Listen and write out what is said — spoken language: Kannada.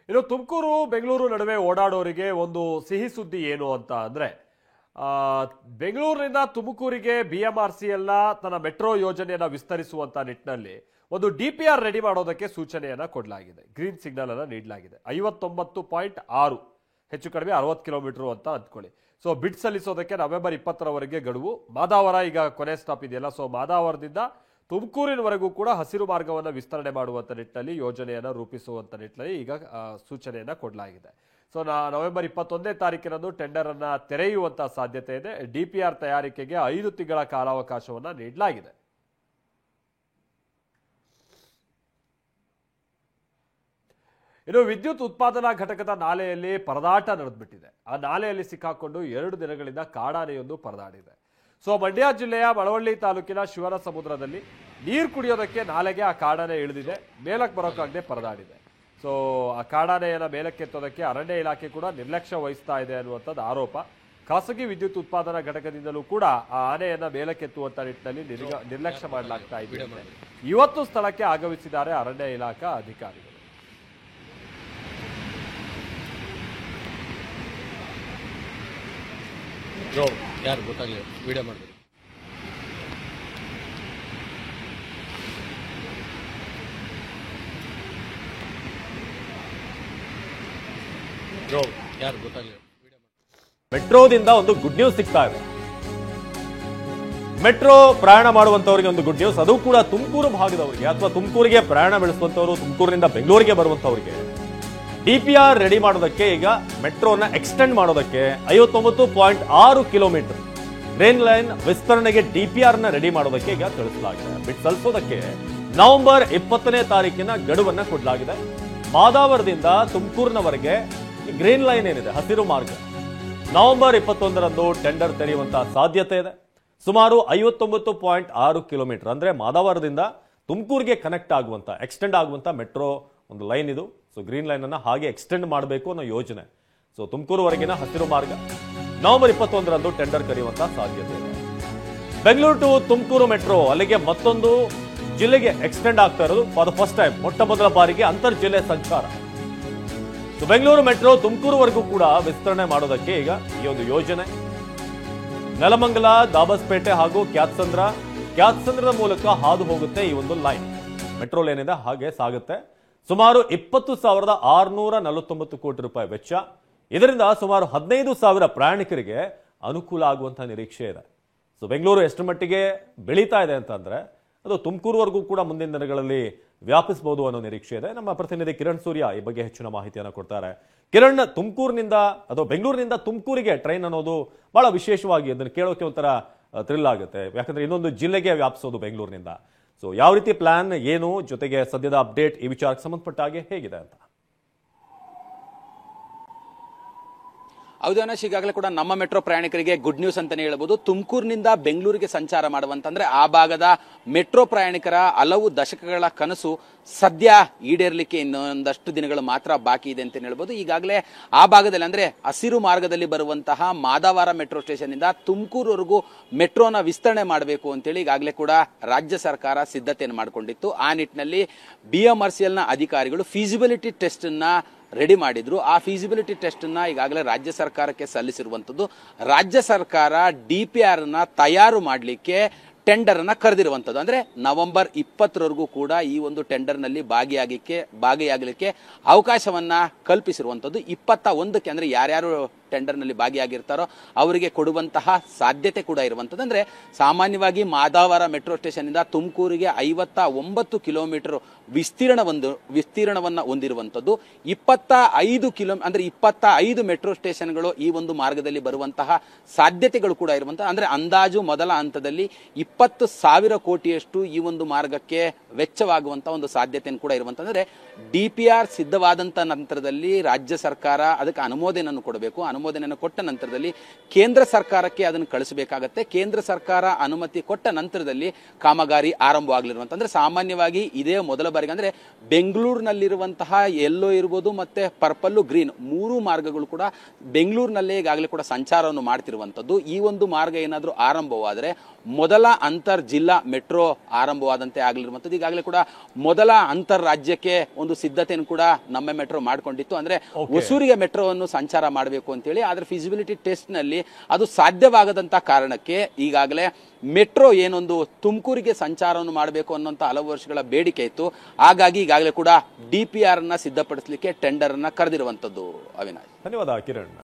ಇನ್ನು ತುಮಕೂರು ಬೆಂಗಳೂರು ನಡುವೆ ಓಡಾಡೋರಿಗೆ ಒಂದು ಸಿಹಿ ಸುದ್ದಿ ಏನು ಅಂತ ಅಂದ್ರೆ ಬೆಂಗಳೂರಿನಿಂದ ತುಮಕೂರಿಗೆ BMRCL ತನ್ನ ಮೆಟ್ರೋ ಯೋಜನೆಯನ್ನ ವಿಸ್ತರಿಸುವಂತ ನಿಟ್ಟಿನಲ್ಲಿ ಒಂದು DPR ರೆಡಿ ಮಾಡೋದಕ್ಕೆ ಸೂಚನೆಯನ್ನ ಕೊಡಲಾಗಿದೆ. ಗ್ರೀನ್ ಸಿಗ್ನಲ್ ಅನ್ನ ನೀಡಲಾಗಿದೆ. 59.6 ಹೆಚ್ಚು ಕಡಿಮೆ 60 ಕಿಲೋಮೀಟರ್ ಅಂತ ಅಂದ್ಕೊಳ್ಳಿ. ಸೊ ಬಿಡ್ ಸಲ್ಲಿಸೋದಕ್ಕೆ ನವೆಂಬರ್ 20ರವರೆಗೆ ಗಡುವು. ಮಾದಾವರ ಈಗ ಕೊನೆ ಸ್ಟಾಪ್ ಇದೆಯಲ್ಲ, ಸೊ ಮಾದಾವರದಿಂದ ತುಮಕೂರಿನವರೆಗೂ ಕೂಡ ಹಸಿರು ಮಾರ್ಗವನ್ನು ವಿಸ್ತರಣೆ ಮಾಡುವಂತ ನಿಟ್ಟಿನಲ್ಲಿ ಯೋಜನೆಯನ್ನು ರೂಪಿಸುವಂತ ನಿಟ್ಟಿನಲ್ಲಿ ಈಗ ಸೂಚನೆಯನ್ನ ಕೊಡಲಾಗಿದೆ. ಸೊ ನವೆಂಬರ್ 21ನೇ ತಾರೀಕಿನಂದು ಟೆಂಡರ್ ಅನ್ನ ತೆರೆಯುವಂತ ಸಾಧ್ಯತೆ ಇದೆ. DPR ತಯಾರಿಕೆಗೆ 5 ತಿಂಗಳ ಕಾಲಾವಕಾಶವನ್ನ ನೀಡಲಾಗಿದೆ. ಇನ್ನು ವಿದ್ಯುತ್ ಉತ್ಪಾದನಾ ಘಟಕದ ನಾಲೆಯಲ್ಲಿ ಪರದಾಟ ನಡೆದ್ಬಿಟ್ಟಿದೆ. ಆ ನಾಲೆಯಲ್ಲಿ ಸಿಕ್ಕಾಕೊಂಡು 2 ದಿನಗಳಿಂದ ಕಾಡಾನೆಯೊಂದು ಪರದಾಡಿದೆ. ಸೊ ಮಂಡ್ಯ ಜಿಲ್ಲೆಯ ಮಳವಳ್ಳಿ ತಾಲೂಕಿನ ಶಿವನ ಸಮುದ್ರದಲ್ಲಿ ನೀರು ಕುಡಿಯೋದಕ್ಕೆ ನಾಲೆಗೆ ಆ ಕಾಡಾನೆ ಇಳಿದಿದೆ. ಮೇಲಕ್ಕೆ ಬರೋಕ್ಕಾಗದೆ ಪರದಾಡಿದೆ. ಸೊ ಆ ಕಾಡಾನೆಯನ್ನು ಮೇಲಕ್ಕೆತ್ತೋದಕ್ಕೆ ಅರಣ್ಯ ಇಲಾಖೆ ಕೂಡ ನಿರ್ಲಕ್ಷ್ಯ ವಹಿಸ್ತಾ ಇದೆ ಅನ್ನುವಂಥದ್ದು ಆರೋಪ. ಖಾಸಗಿ ವಿದ್ಯುತ್ ಉತ್ಪಾದನಾ ಘಟಕದಿಂದಲೂ ಕೂಡ ಆ ಆನೆಯನ್ನ ಮೇಲಕ್ಕೆತ್ತುವಂತ ನಿಟ್ಟಿನಲ್ಲಿ ನಿರ್ಲಕ್ಷ್ಯ ಮಾಡಲಾಗ್ತಾ ಇದೆ. ಇವತ್ತು ಸ್ಥಳಕ್ಕೆ ಆಗಮಿಸಿದ್ದಾರೆ ಅರಣ್ಯ ಇಲಾಖಾ ಅಧಿಕಾರಿಗಳು. ಯಾರು ಗೊತ್ತಾಗಲಿ ವಿಡಿಯೋ ಮಾಡಬೇಕು. ಯಾರು ಗೊತ್ತಾಗಲಿ. ಮೆಟ್ರೋದಿಂದ ಒಂದು ಗುಡ್ ನ್ಯೂಸ್ ಸಿಗ್ತಾ ಇದೆ. ಮೆಟ್ರೋ ಪ್ರಯಾಣ ಮಾಡುವಂತವರಿಗೆ ಒಂದು ಗುಡ್ ನ್ಯೂಸ್. ಅದು ಕೂಡ ತುಮಕೂರು ಭಾಗದವರಿಗೆ ಅಥವಾ ತುಮಕೂರಿಗೆ ಪ್ರಯಾಣ ಬೆಳೆಸುವಂತವರು, ತುಮಕೂರಿನಿಂದ ಬೆಂಗಳೂರಿಗೆ ಬರುವಂತವರಿಗೆ DPR ರೆಡಿ ಮಾಡೋದಕ್ಕೆ ಈಗ ಮೆಟ್ರೋನ ಎಕ್ಸ್ಟೆಂಡ್ ಮಾಡೋದಕ್ಕೆ 59.6 ಕಿಲೋಮೀಟರ್ ಗ್ರೀನ್ ಲೈನ್ ವಿಸ್ತರಣೆಗೆ DPR ನ ರೆಡಿ ಮಾಡೋದಕ್ಕೆ ಈಗ ತಿಳಿಸಲಾಗಿದೆ. ಬಿಡ್ ಸಲ್ಲಿಸೋದಕ್ಕೆ ನವೆಂಬರ್ 20ನೇ ತಾರೀಕಿನ ಗಡುವನ್ನ ಕೊಡಲಾಗಿದೆ. ಮಾದಾವರದಿಂದ ತುಮಕೂರಿನವರೆಗೆ ಗ್ರೀನ್ ಲೈನ್ ಏನಿದೆ, ಹಸಿರು ಮಾರ್ಗ, ನವೆಂಬರ್ 21ರಂದು ಟೆಂಡರ್ ತೆರೆಯುವಂತಹ ಸಾಧ್ಯತೆ ಇದೆ. ಸುಮಾರು 59.6 ಕಿಲೋಮೀಟರ್ ಅಂದ್ರೆ ಮಾದಾವರದಿಂದ ತುಮಕೂರಿಗೆ ಕನೆಕ್ಟ್ ಆಗುವಂತ, ಎಕ್ಸ್ಟೆಂಡ್ ಆಗುವಂತ ಮೆಟ್ರೋ ಒಂದು ಲೈನ್ ಇದು. ಸೊ ಗ್ರೀನ್ ಲೈನ್ ಅನ್ನ ಹಾಗೆ ಎಕ್ಸ್ಟೆಂಡ್ ಮಾಡಬೇಕು ಅನ್ನೋ ಯೋಜನೆ. ಸೊ ತುಮಕೂರುವರೆಗಿನ ಹಸಿರು ಮಾರ್ಗ ನವೆಂಬರ್ 21ರಂದು ಟೆಂಡರ್ ಕರೆಯುವಂತ ಸಾಧ್ಯತೆ ಇದೆ. ಬೆಂಗಳೂರು ಟು ತುಮಕೂರು ಮೆಟ್ರೋ ಅಲ್ಲಿಗೆ ಮತ್ತೊಂದು ಜಿಲ್ಲೆಗೆ ಎಕ್ಸ್ಟೆಂಡ್ ಆಗ್ತಾ ಇರೋದು ಫಾರ್ ದ ಫಸ್ಟ್ ಟೈಮ್, ಮೊಟ್ಟ ಮೊದಲ ಬಾರಿಗೆ ಅಂತರ್ ಜಿಲ್ಲೆ ಸಂಚಾರ. ಸೊ ಬೆಂಗಳೂರು ಮೆಟ್ರೋ ತುಮಕೂರುವರೆಗೂ ಕೂಡ ವಿಸ್ತರಣೆ ಮಾಡೋದಕ್ಕೆ ಈಗ ಈ ಒಂದು ಯೋಜನೆ. ನೆಲಮಂಗಲ, ದಾಬಸ್ಪೇಟೆ ಹಾಗೂ ಕ್ಯಾತ್ಸಂದ್ರದ ಮೂಲಕ ಹಾದು ಹೋಗುತ್ತೆ ಈ ಒಂದು ಲೈನ್. ಮೆಟ್ರೋ ಲೈನ್ ಇದೆ, ಹಾಗೆ ಸಾಗುತ್ತೆ. ಸುಮಾರು 20,649 ಕೋಟಿ ರೂಪಾಯಿ ವೆಚ್ಚ. ಇದರಿಂದ ಸುಮಾರು 15,000 ಪ್ರಯಾಣಿಕರಿಗೆ ಅನುಕೂಲ ಆಗುವಂತಹ ನಿರೀಕ್ಷೆ ಇದೆ. ಸೊ ಬೆಂಗಳೂರು ಎಷ್ಟರ ಮಟ್ಟಿಗೆ ಬೆಳೀತಾ ಇದೆ ಅಂತಂದ್ರೆ ಅದು ತುಮಕೂರುವರೆಗೂ ಕೂಡ ಮುಂದಿನ ದಿನಗಳಲ್ಲಿ ವ್ಯಾಪಿಸಬಹುದು ಅನ್ನೋ ನಿರೀಕ್ಷೆ ಇದೆ. ನಮ್ಮ ಪ್ರತಿನಿಧಿ ಕಿರಣ್ ಸೂರ್ಯ ಈ ಬಗ್ಗೆ ಹೆಚ್ಚಿನ ಮಾಹಿತಿಯನ್ನು ಕೊಡ್ತಾರೆ. ಕಿರಣ್, ತುಮಕೂರಿನಿಂದ ಅಥವಾ ಬೆಂಗಳೂರಿನಿಂದ ತುಮಕೂರಿಗೆ ಟ್ರೈನ್ ಅನ್ನೋದು ಬಹಳ ವಿಶೇಷವಾಗಿ ಅದನ್ನು ಕೇಳೋಕೆ ಒಂಥರ ಥ್ರಿಲ್ ಆಗುತ್ತೆ. ಯಾಕಂದ್ರೆ ಇನ್ನೊಂದು ಜಿಲ್ಲೆಗೆ ವ್ಯಾಪಿಸೋದು ಬೆಂಗಳೂರಿನಿಂದ. ಸೊ ಯಾವ ರೀತಿ ಪ್ಲಾನ್, ಏನು, ಜೊತೆಗೆ ಸದ್ಯದ ಅಪ್ಡೇಟ್ ಈ ವಿಚಾರಕ್ಕೆ ಸಂಬಂಧಪಟ್ಟ ಹಾಗೆ ಹೇಗಿದೆ ಅಂತ? ಹೌದು ಅನಶ್, ಈಗಾಗಲೇ ಕೂಡ ನಮ್ಮ ಮೆಟ್ರೋ ಪ್ರಯಾಣಿಕರಿಗೆ ಗುಡ್ ನ್ಯೂಸ್ ಅಂತಾನೆ ಹೇಳ್ಬೋದು. ತುಮಕೂರಿನಿಂದ ಬೆಂಗಳೂರಿಗೆ ಸಂಚಾರ ಮಾಡುವಂತಂದ್ರೆ ಆ ಭಾಗದ ಮೆಟ್ರೋ ಪ್ರಯಾಣಿಕರ ಹಲವು ದಶಕಗಳ ಕನಸು ಸದ್ಯ ಈಡೇರ್ಲಿಕ್ಕೆ ಇನ್ನೊಂದಷ್ಟು ದಿನಗಳು ಮಾತ್ರ ಬಾಕಿ ಇದೆ ಅಂತ ಹೇಳ್ಬೋದು. ಈಗಾಗಲೇ ಆ ಭಾಗದಲ್ಲಿ ಅಂದ್ರೆ ಹಸಿರು ಮಾರ್ಗದಲ್ಲಿ ಬರುವಂತಹ ಮಾದಾವರ ಮೆಟ್ರೋ ಸ್ಟೇಷನ್ ಇಂದ ತುಮಕೂರುವರೆಗೂ ಮೆಟ್ರೋನ ವಿಸ್ತರಣೆ ಮಾಡಬೇಕು ಅಂತೇಳಿ ಈಗಾಗಲೇ ಕೂಡ ರಾಜ್ಯ ಸರ್ಕಾರ ಸಿದ್ಧತೆಯನ್ನು ಮಾಡಿಕೊಂಡಿತ್ತು. ಆ ನಿಟ್ಟಿನಲ್ಲಿ BMRCL ನ ಅಧಿಕಾರಿಗಳು ಫೀಸಿಬಿಲಿಟಿ ಟೆಸ್ಟ್ ಅನ್ನ ರೆಡಿ ಮಾಡಿದ್ರು. ಆ ಫೀಸಿಬಿಲಿಟಿ ಟೆಸ್ಟ್ ಅನ್ನ ಈಗಾಗಲೇ ರಾಜ್ಯ ಸರ್ಕಾರಕ್ಕೆ ಸಲ್ಲಿಸಿರುವಂತದ್ದು. ರಾಜ್ಯ ಸರ್ಕಾರ DPR ನ ತಯಾರು ಮಾಡಲಿಕ್ಕೆ ಟೆಂಡರ್ ಅನ್ನ ಕರೆದಿರುವಂತದ್ದು. ಅಂದ್ರೆ ನವೆಂಬರ್ 20ರವರೆಗೂ ಕೂಡ ಈ ಒಂದು ಟೆಂಡರ್ ನಲ್ಲಿ ಭಾಗಿಯಾಗಲಿಕ್ಕೆ ಅವಕಾಶವನ್ನ ಕಲ್ಪಿಸಿರುವಂತದ್ದು. 21ಕ್ಕೆ ಅಂದ್ರೆ ಯಾರ್ಯಾರು ಟೆಂಡರ್ ನಲ್ಲಿ ಭಾಗಿಯಾಗಿರ್ತಾರೋ ಅವರಿಗೆ ಕೊಡುವಂತಹ ಸಾಧ್ಯತೆ ಕೂಡ ಇರುವಂತದ್ದು. ಅಂದ್ರೆ ಸಾಮಾನ್ಯವಾಗಿ ಮಾದಾವರ ಮೆಟ್ರೋ ಸ್ಟೇಷನ್ ಇಂದ ತುಮಕೂರಿಗೆ 59 ಕಿಲೋಮೀಟರ್ ವಿಸ್ತೀರ್ಣವನ್ನ ಹೊಂದಿರುವಂತದ್ದು. 25 ಮೆಟ್ರೋ ಸ್ಟೇಷನ್ಗಳು ಈ ಒಂದು ಮಾರ್ಗದಲ್ಲಿ ಬರುವಂತಹ ಸಾಧ್ಯತೆಗಳು ಕೂಡ ಇರುವಂತಹ, ಅಂದ್ರೆ ಅಂದಾಜು ಮೊದಲ ಹಂತದಲ್ಲಿ 20,000 ಕೋಟಿಯಷ್ಟು ಈ ಒಂದು ಮಾರ್ಗಕ್ಕೆ ವೆಚ್ಚವಾಗುವಂತಹ ಒಂದು ಸಾಧ್ಯತೆಯನ್ನು ಕೂಡ ಇರುವಂತಂದ್ರೆ DPR ಸಿದ್ಧವಾದಂತ ನಂತರದಲ್ಲಿ ರಾಜ್ಯ ಸರ್ಕಾರ ಅದಕ್ಕೆ ಅನುಮೋದನೆಯನ್ನು ಕೊಡಬೇಕು. ಅನುಮೋದನೆಯನ್ನು ಕೊಟ್ಟ ನಂತರದಲ್ಲಿ ಕೇಂದ್ರ ಸರ್ಕಾರಕ್ಕೆ ಅದನ್ನು ಕಳಿಸಬೇಕಾಗತ್ತೆ. ಕೇಂದ್ರ ಸರ್ಕಾರ ಅನುಮತಿ ಕೊಟ್ಟ ನಂತರದಲ್ಲಿ ಕಾಮಗಾರಿ ಆರಂಭವಾಗಲಿರುವಂತಂದ್ರೆ ಸಾಮಾನ್ಯವಾಗಿ ಇದೇ ಮೊದಲ ಬಾರಿಗೆ ಅಂದ್ರೆ ಬೆಂಗಳೂರಿನಲ್ಲಿರುವಂತಹ ಯೆಲ್ಲೋ ಇರ್ಬೋದು ಮತ್ತೆ ಪರ್ಪಲ್, ಗ್ರೀನ್ 3 ಮಾರ್ಗಗಳು ಕೂಡ ಬೆಂಗಳೂರಿನಲ್ಲೇ ಈಗಾಗಲೇ ಕೂಡ ಸಂಚಾರವನ್ನು ಮಾಡ್ತಿರುವಂತದ್ದು. ಈ ಒಂದು ಮಾರ್ಗ ಏನಾದ್ರೂ ಆರಂಭವಾದರೆ ಮೊದಲ ಅಂತರ್ ಜಿಲ್ಲಾ ಮೆಟ್ರೋ ಆರಂಭವಾದಂತೆ ಆಗಲಿರುವಂಥದ್ದು. ಈಗಾಗಲೇ ಕೂಡ ಮೊದಲ ಅಂತರ್ ರಾಜ್ಯಕ್ಕೆ ಒಂದು ಸಿದ್ಧತೆಯನ್ನು ಕೂಡ ನಮ್ಮ ಮೆಟ್ರೋ ಮಾಡ್ಕೊಂಡಿತ್ತು. ಅಂದ್ರೆ ಹೊಸೂರಿಗೆ ಮೆಟ್ರೋವನ್ನು ಸಂಚಾರ ಮಾಡಬೇಕು ಅಂತೇಳಿ. ಆದ್ರೆ ಫಿಸಿಬಿಲಿಟಿ ಟೆಸ್ಟ್ ನಲ್ಲಿ ಅದು ಸಾಧ್ಯವಾಗದಂತ ಕಾರಣಕ್ಕೆ ಈಗಾಗಲೇ ಮೆಟ್ರೋ ಏನೊಂದು ತುಮಕೂರಿಗೆ ಸಂಚಾರವನ್ನು ಮಾಡಬೇಕು ಅನ್ನೋಂಥ ಹಲವು ವರ್ಷಗಳ ಬೇಡಿಕೆ ಇತ್ತು. ಹಾಗಾಗಿ ಈಗಾಗಲೇ ಕೂಡ DPR ಅನ್ನ ಸಿದ್ಧಪಡಿಸಲಿಕ್ಕೆ ಟೆಂಡರ್ ಅನ್ನ ಕರೆದಿರುವಂತದ್ದು. ಅವಿನಾಶ್, ಧನ್ಯವಾದ ಕಿರಣ್.